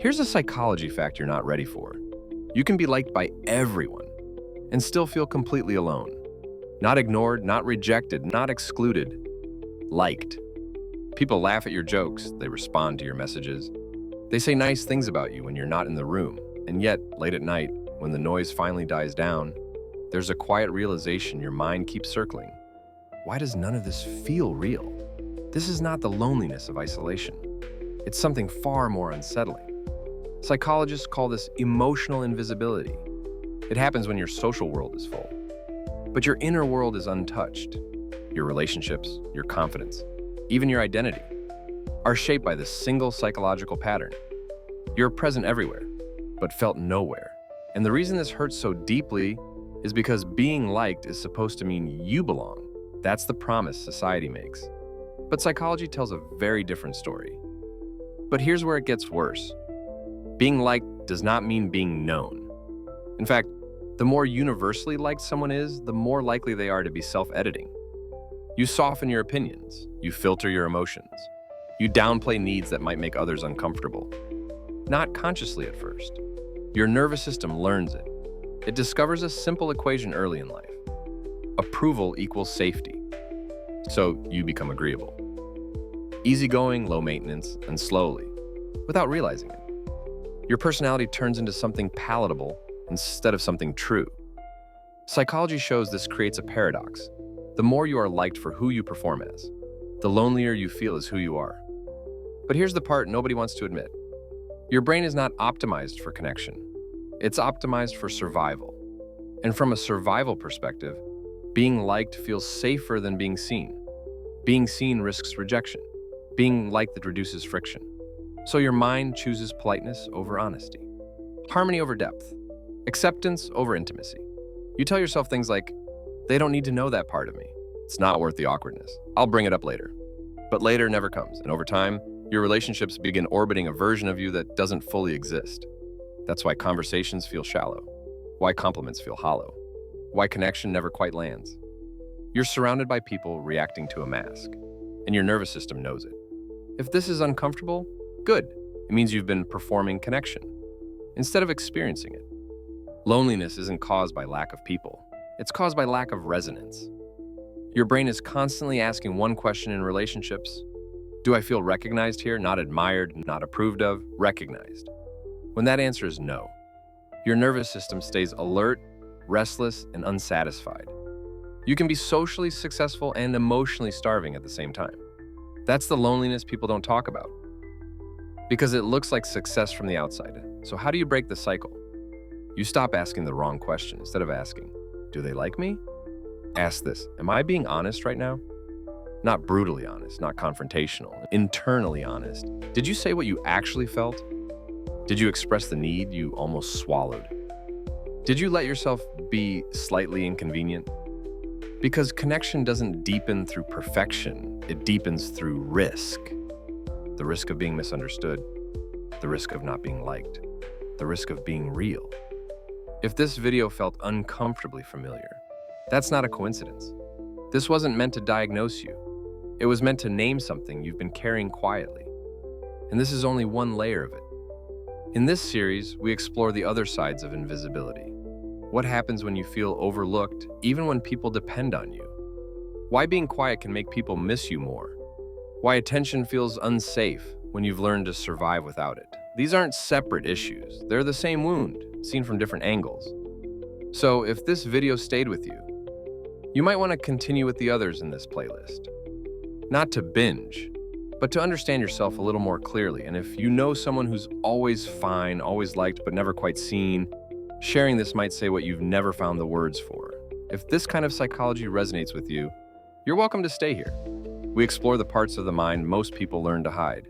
Here's a psychology fact you're not ready for. You can be liked by everyone and still feel completely alone. Not ignored, not rejected, not excluded. Liked. People laugh at your jokes, they respond to your messages. They say nice things about you when you're not in the room, and yet, late at night, when the noise finally dies down, there's a quiet realization your mind keeps circling. Why does none of this feel real? This is not the loneliness of isolation. It's something far more unsettling. Psychologists call this emotional invisibility. It happens when your social world is full, but your inner world is untouched. Your relationships, your confidence, even your identity are shaped by this single psychological pattern. You're present everywhere, but felt nowhere. And the reason this hurts so deeply is because being liked is supposed to mean you belong. That's the promise society makes. But psychology tells a very different story. But here's where it gets worse. Being liked does not mean being known. In fact, the more universally liked someone is, the more likely they are to be self-editing. You soften your opinions, you filter your emotions, you downplay needs that might make others uncomfortable. Not consciously at first. Your nervous system learns it. It discovers a simple equation early in life. Approval equals safety. So you become agreeable. Easygoing, low maintenance, and slowly, without realizing it, your personality turns into something palatable instead of something true. Psychology shows this creates a paradox. The more you are liked for who you perform as, the lonelier you feel as who you are. But here's the part nobody wants to admit. Your brain is not optimized for connection. It's optimized for survival. And from a survival perspective, being liked feels safer than being seen. Being seen risks rejection. Being liked that reduces friction. So your mind chooses politeness over honesty, harmony over depth, acceptance over intimacy. You tell yourself things like, they don't need to know that part of me. It's not worth the awkwardness. I'll bring it up later. But later never comes, and over time, your relationships begin orbiting a version of you that doesn't fully exist. That's why conversations feel shallow, why compliments feel hollow, why connection never quite lands. You're surrounded by people reacting to a mask, and your nervous system knows it. If this is uncomfortable, good. It means you've been performing connection instead of experiencing it. Loneliness isn't caused by lack of people. It's caused by lack of resonance. Your brain is constantly asking one question in relationships. Do I feel recognized here? Not admired, not approved of, recognized. When that answer is no, your nervous system stays alert, restless, and unsatisfied. You can be socially successful and emotionally starving at the same time. That's the loneliness people don't talk about, because it looks like success from the outside. So how do you break the cycle? You stop asking the wrong question. Instead of asking, do they like me? Ask this, am I being honest right now? Not brutally honest, not confrontational, internally honest. Did you say what you actually felt? Did you express the need you almost swallowed? Did you let yourself be slightly inconvenient? Because connection doesn't deepen through perfection, it deepens through risk. The risk of being misunderstood, the risk of not being liked, the risk of being real. If this video felt uncomfortably familiar, that's not a coincidence. This wasn't meant to diagnose you. It was meant to name something you've been carrying quietly. And this is only one layer of it. In this series, we explore the other sides of invisibility. What happens when you feel overlooked, even when people depend on you? Why being quiet can make people miss you more? Why attention feels unsafe when you've learned to survive without it? These aren't separate issues. They're the same wound, seen from different angles. So if this video stayed with you, you might want to continue with the others in this playlist. Not to binge, but to understand yourself a little more clearly. And if you know someone who's always fine, always liked, but never quite seen, sharing this might say what you've never found the words for. If this kind of psychology resonates with you, you're welcome to stay here. We explore the parts of the mind most people learn to hide.